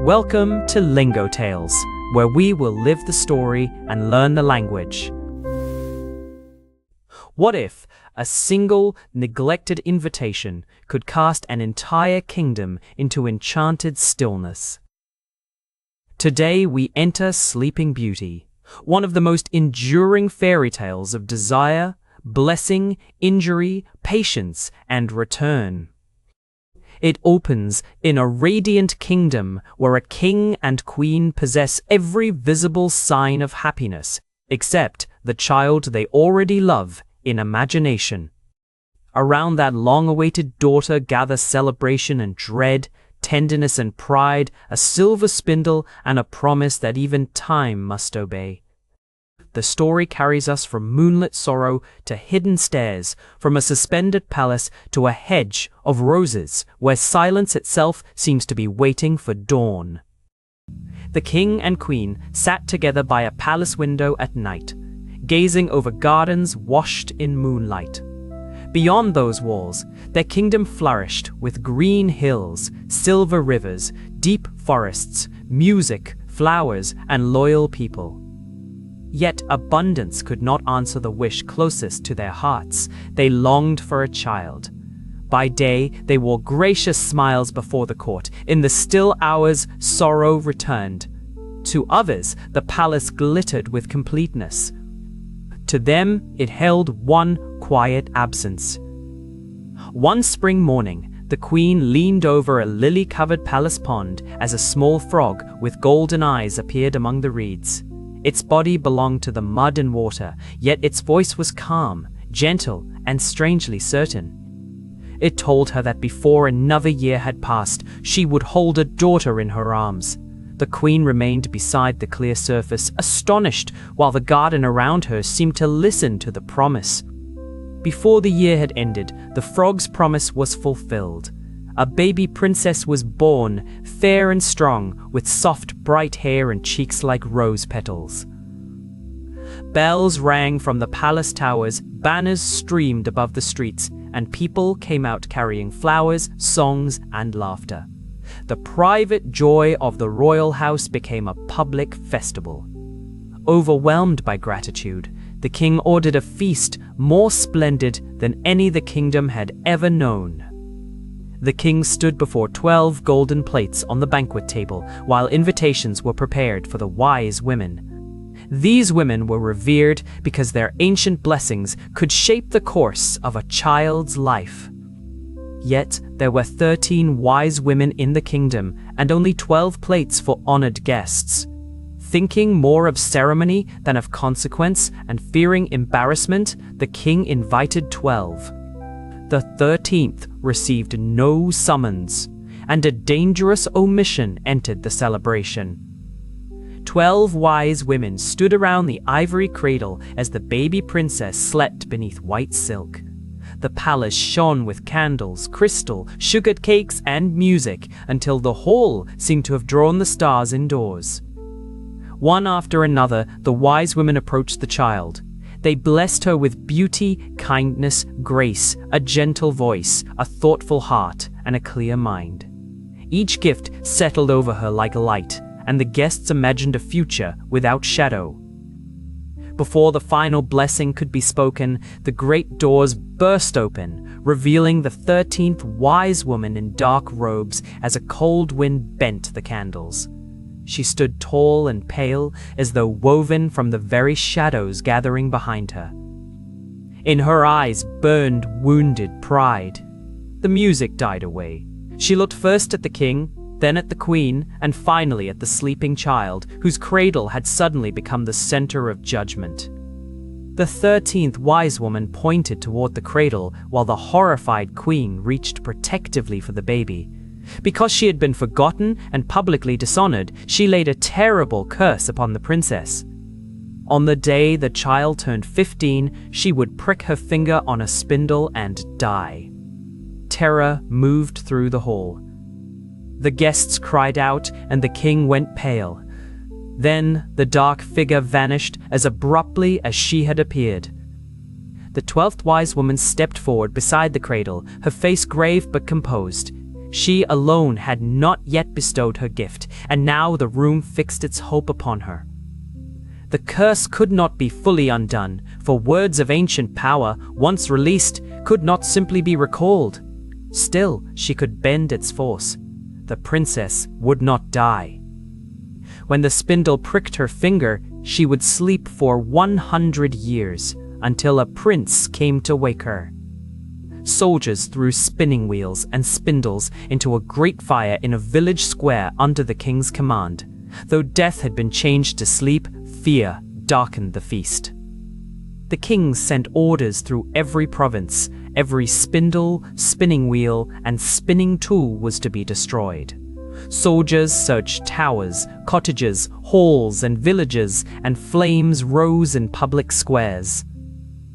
Welcome to Lingotales, where we will live the story and learn the language. What if a single, neglected invitation could cast an entire kingdom into enchanted stillness? Today we enter Sleeping Beauty, one of the most enduring fairy tales of desire, blessing, injury, patience, and return. It opens in a radiant kingdom where a king and queen possess every visible sign of happiness, except the child they already love in imagination. Around that long-awaited daughter gather celebration and dread, tenderness and pride, a silver spindle, and a promise that even time must obey. The story carries us from moonlit sorrow to hidden stairs, from a suspended palace to a hedge of roses, where silence itself seems to be waiting for dawn. The king and queen sat together by a palace window at night, gazing over gardens washed in moonlight. Beyond those walls, their kingdom flourished with green hills, silver rivers, deep forests, music, flowers, and loyal people. Yet abundance could not answer the wish closest to their hearts. They longed for a child. By day, they wore gracious smiles before the court. In the still hours, sorrow returned. To others, the palace glittered with completeness. To them, it held one quiet absence. One spring morning, the queen leaned over a lily-covered palace pond as a small frog with golden eyes appeared among the reeds. Its body belonged to the mud and water, yet its voice was calm, gentle, and strangely certain. It told her that before another year had passed, she would hold a daughter in her arms. The queen remained beside the clear surface, astonished, while the garden around her seemed to listen to the promise. Before the year had ended, the frog's promise was fulfilled. A baby princess was born, fair and strong, with soft, bright hair and cheeks like rose petals. Bells rang from the palace towers, banners streamed above the streets, and people came out carrying flowers, songs, and laughter. The private joy of the royal house became a public festival. Overwhelmed by gratitude, the king ordered a feast more splendid than any the kingdom had ever known. The king stood before 12 golden plates on the banquet table while invitations were prepared for the wise women. These women were revered because their ancient blessings could shape the course of a child's life. Yet there were 13 wise women in the kingdom and only 12 plates for honored guests. Thinking more of ceremony than of consequence and fearing embarrassment, the king invited 12. The 13th received no summons, and a dangerous omission entered the celebration. 12 wise women stood around the ivory cradle as the baby princess slept beneath white silk. The palace shone with candles, crystal, sugared cakes, and music until the hall seemed to have drawn the stars indoors. One after another, the wise women approached the child. They blessed her with beauty, kindness, grace, a gentle voice, a thoughtful heart, and a clear mind. Each gift settled over her like light, and the guests imagined a future without shadow. Before the final blessing could be spoken, the great doors burst open, revealing the 13th wise woman in dark robes as a cold wind bent the candles. She stood tall and pale, as though woven from the very shadows gathering behind her. In her eyes burned wounded pride. The music died away. She looked first at the king, then at the queen, and finally at the sleeping child, whose cradle had suddenly become the center of judgment. The 13th wise woman pointed toward the cradle, while the horrified queen reached protectively for the baby. Because she had been forgotten and publicly dishonored, she laid a terrible curse upon the princess. On the day the child turned 15, she would prick her finger on a spindle and die. Terror moved through the hall. The guests cried out, and the king went pale. Then the dark figure vanished as abruptly as she had appeared. The 12th wise woman stepped forward beside the cradle, her face grave but composed. She alone had not yet bestowed her gift, and now the room fixed its hope upon her. The curse could not be fully undone, for words of ancient power, once released, could not simply be recalled. Still, she could bend its force. The princess would not die. When the spindle pricked her finger, she would sleep for 100 years, until a prince came to wake her. Soldiers threw spinning wheels and spindles into a great fire in a village square under the king's command. Though death had been changed to sleep, fear darkened the feast. The king sent orders through every province. Every spindle, spinning wheel, and spinning tool was to be destroyed. Soldiers searched towers, cottages, halls, and villages, and flames rose in public squares.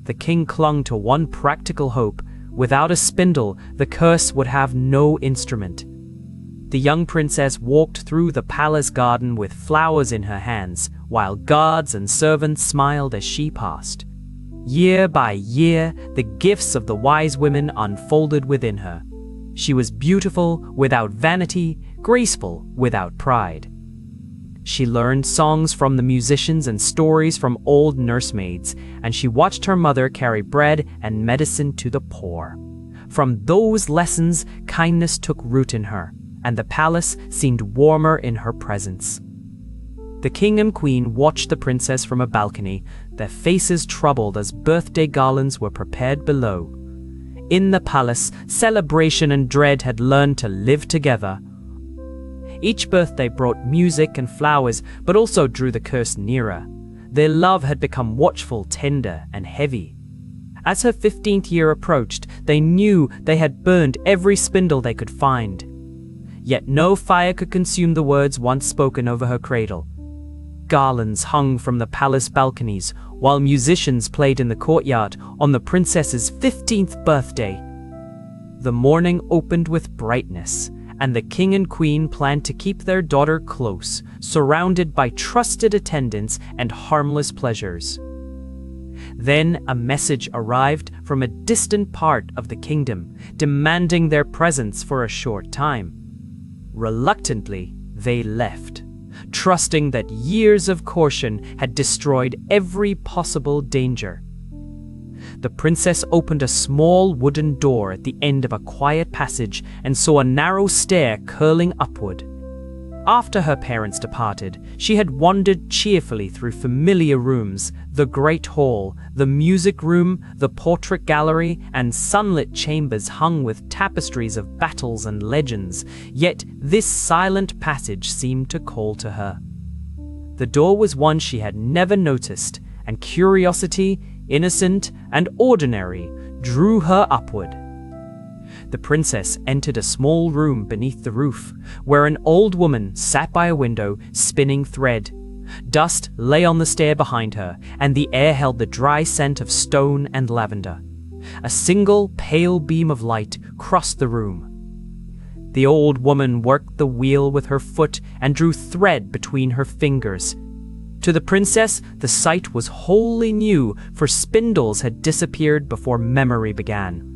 The king clung to one practical hope. Without a spindle, the curse would have no instrument. The young princess walked through the palace garden with flowers in her hands, while guards and servants smiled as she passed. Year by year, the gifts of the wise women unfolded within her. She was beautiful without vanity, graceful without pride. She learned songs from the musicians and stories from old nursemaids, and she watched her mother carry bread and medicine to the poor. From those lessons, kindness took root in her, and the palace seemed warmer in her presence. The king and queen watched the princess from a balcony, their faces troubled as birthday garlands were prepared below. In the palace, celebration and dread had learned to live together. Each birthday brought music and flowers, but also drew the curse nearer. Their love had become watchful, tender, and heavy. As her 15th year approached, they knew they had burned every spindle they could find. Yet no fire could consume the words once spoken over her cradle. Garlands hung from the palace balconies, while musicians played in the courtyard on the princess's 15th birthday. The morning opened with brightness, and the king and queen planned to keep their daughter close, surrounded by trusted attendants and harmless pleasures. Then a message arrived from a distant part of the kingdom, demanding their presence for a short time. Reluctantly, they left, trusting that years of caution had destroyed every possible danger. The princess opened a small wooden door at the end of a quiet passage and saw a narrow stair curling upward. After her parents departed, she had wandered cheerfully through familiar rooms, the great hall, the music room, the portrait gallery, and sunlit chambers hung with tapestries of battles and legends, yet this silent passage seemed to call to her. The door was one she had never noticed, and curiosity, innocent and ordinary, drew her upward. The princess entered a small room beneath the roof, where an old woman sat by a window, spinning thread. Dust lay on the stair behind her, and the air held the dry scent of stone and lavender. A single pale beam of light crossed the room. The old woman worked the wheel with her foot and drew thread between her fingers. To the princess, the sight was wholly new, for spindles had disappeared before memory began.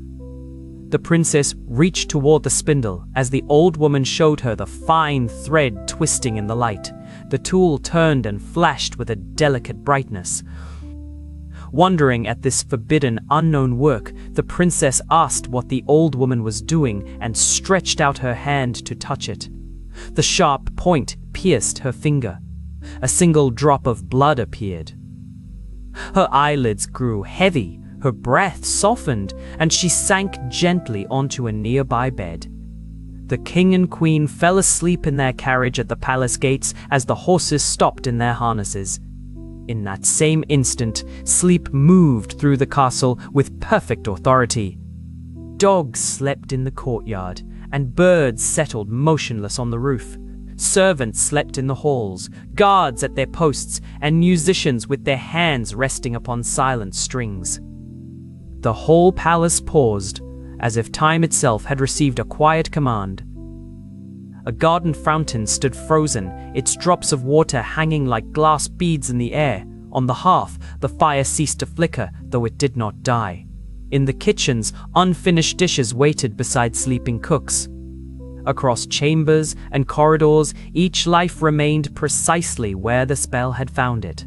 The princess reached toward the spindle as the old woman showed her the fine thread twisting in the light. The tool turned and flashed with a delicate brightness. Wondering at this forbidden, unknown work, the princess asked what the old woman was doing and stretched out her hand to touch it. The sharp point pierced her finger. A single drop of blood appeared. Her eyelids grew heavy, her breath softened, and she sank gently onto a nearby bed. The king and queen fell asleep in their carriage at the palace gates as the horses stopped in their harnesses. In that same instant, sleep moved through the castle with perfect authority. Dogs slept in the courtyard, and birds settled motionless on the roof. Servants slept in the halls, guards at their posts, and musicians with their hands resting upon silent strings. The whole palace paused, as if time itself had received a quiet command. A garden fountain stood frozen, its drops of water hanging like glass beads in the air. On the hearth, the fire ceased to flicker, though it did not die. In the kitchens, unfinished dishes waited beside sleeping cooks. Across chambers and corridors, each life remained precisely where the spell had found it.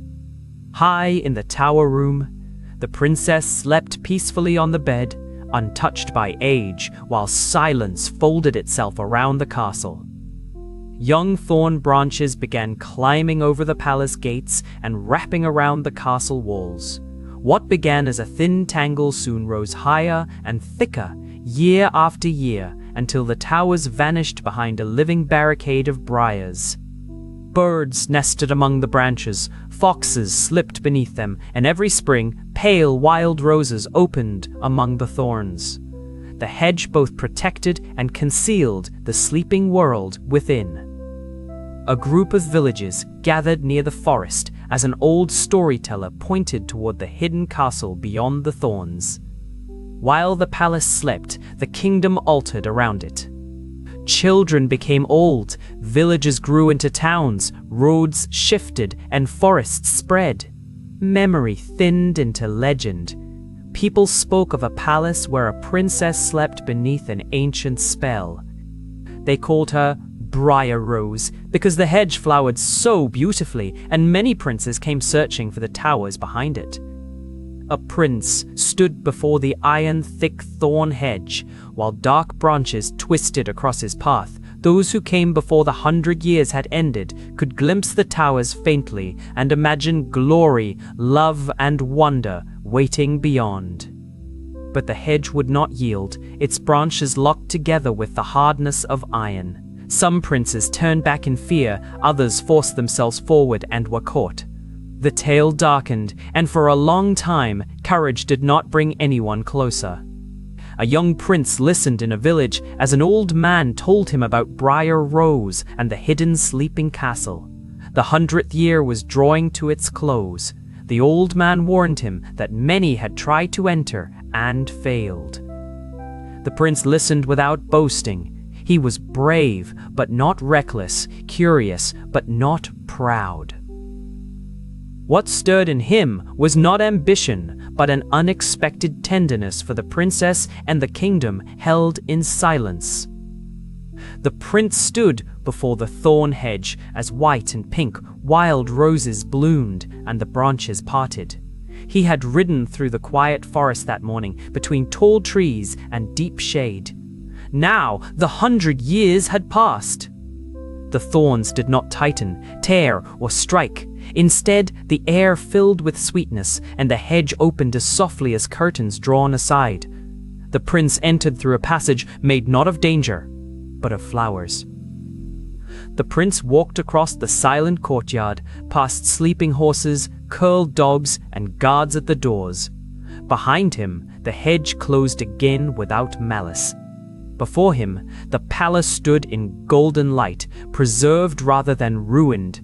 High in the tower room, the princess slept peacefully on the bed, untouched by age, while silence folded itself around the castle. Young thorn branches began climbing over the palace gates and wrapping around the castle walls. What began as a thin tangle soon rose higher and thicker, year after year, until the towers vanished behind a living barricade of briars. Birds nested among the branches, foxes slipped beneath them, and every spring, pale wild roses opened among the thorns. The hedge both protected and concealed the sleeping world within. A group of villagers gathered near the forest as an old storyteller pointed toward the hidden castle beyond the thorns. While the palace slept, the kingdom altered around it. Children became old, villages grew into towns, roads shifted, and forests spread. Memory thinned into legend. People spoke of a palace where a princess slept beneath an ancient spell. They called her Briar Rose because the hedge flowered so beautifully, and many princes came searching for the towers behind it. A prince stood before the iron-thick thorn hedge, while dark branches twisted across his path. Those who came before the 100 years had ended could glimpse the towers faintly and imagine glory, love, and wonder waiting beyond. But the hedge would not yield, its branches locked together with the hardness of iron. Some princes turned back in fear, others forced themselves forward and were caught. The tale darkened, and for a long time, courage did not bring anyone closer. A young prince listened in a village as an old man told him about Briar Rose and the hidden sleeping castle. The 100th year was drawing to its close. The old man warned him that many had tried to enter and failed. The prince listened without boasting. He was brave, but not reckless, curious, but not proud. What stirred in him was not ambition, but an unexpected tenderness for the princess and the kingdom held in silence. The prince stood before the thorn hedge as white and pink wild roses bloomed and the branches parted. He had ridden through the quiet forest that morning between tall trees and deep shade. Now the 100 years had passed. The thorns did not tighten, tear, or strike. Instead, the air filled with sweetness, and the hedge opened as softly as curtains drawn aside. The prince entered through a passage made not of danger, but of flowers. The prince walked across the silent courtyard, past sleeping horses, curled dogs, and guards at the doors. Behind him, the hedge closed again without malice. Before him, the palace stood in golden light, preserved rather than ruined.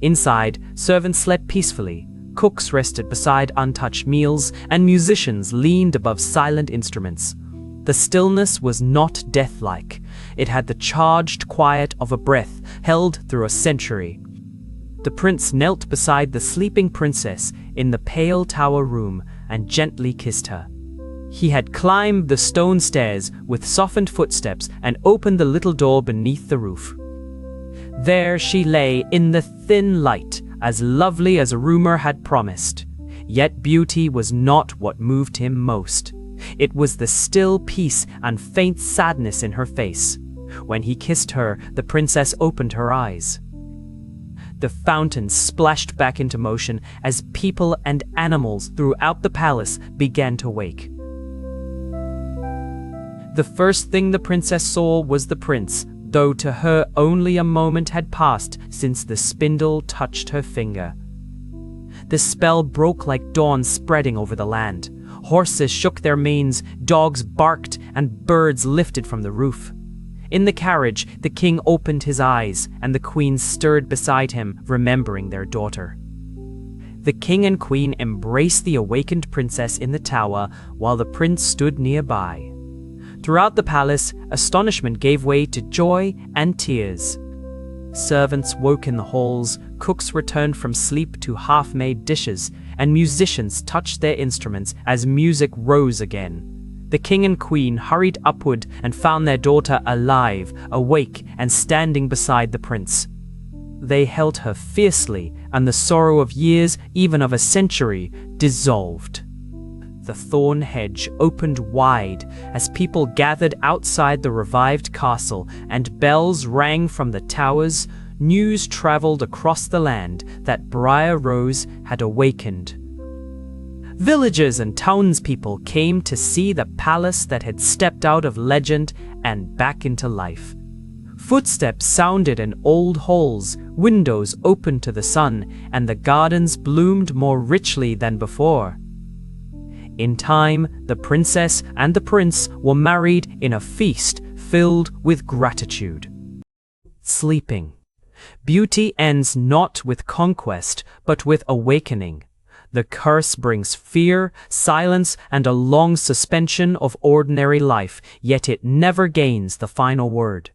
Inside, servants slept peacefully, cooks rested beside untouched meals, and musicians leaned above silent instruments. The stillness was not death-like. It had the charged quiet of a breath held through a century. The prince knelt beside the sleeping princess in the pale tower room and gently kissed her. He had climbed the stone stairs with softened footsteps and opened the little door beneath the roof. There she lay in the thin light, as lovely as rumor had promised. Yet beauty was not what moved him most. It was the still peace and faint sadness in her face. When he kissed her, the princess opened her eyes. The fountain splashed back into motion as people and animals throughout the palace began to wake. The first thing the princess saw was the prince, though to her only a moment had passed since the spindle touched her finger. The spell broke like dawn spreading over the land. Horses shook their manes, dogs barked, and birds lifted from the roof. In the carriage, the king opened his eyes, and the queen stirred beside him, remembering their daughter. The king and queen embraced the awakened princess in the tower, while the prince stood nearby. Throughout the palace, astonishment gave way to joy and tears. Servants woke in the halls, cooks returned from sleep to half-made dishes, and musicians touched their instruments as music rose again. The king and queen hurried upward and found their daughter alive, awake, and standing beside the prince. They held her fiercely, and the sorrow of years, even of a century, dissolved. The thorn hedge opened wide as people gathered outside the revived castle, and bells rang from the towers. News traveled across the land that Briar Rose had awakened. Villagers and townspeople came to see the palace that had stepped out of legend and back into life. Footsteps sounded in old halls, windows opened to the sun, and the gardens bloomed more richly than before. In time, the princess and the prince were married in a feast filled with gratitude. Sleeping. Beauty ends not with conquest, but with awakening. The curse brings fear, silence, and a long suspension of ordinary life, yet it never gains the final word.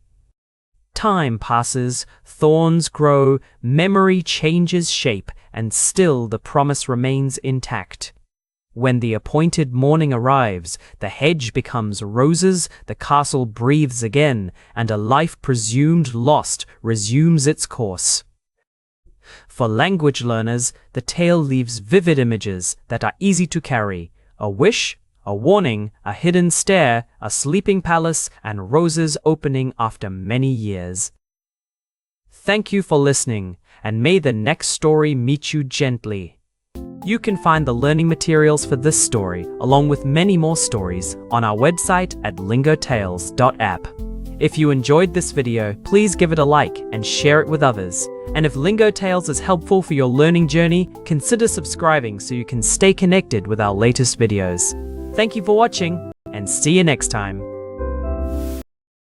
Time passes, thorns grow, memory changes shape, and still the promise remains intact. When the appointed morning arrives, the hedge becomes roses, the castle breathes again, and a life presumed lost resumes its course. For language learners, the tale leaves vivid images that are easy to carry: a wish, a warning, a hidden stare, a sleeping palace, and roses opening after many years. Thank you for listening, and may the next story meet you gently. You can find the learning materials for this story, along with many more stories, on our website at lingotales.app. If you enjoyed this video, please give it a like and share it with others. And if Lingotales is helpful for your learning journey, consider subscribing so you can stay connected with our latest videos. Thank you for watching, and see you next time.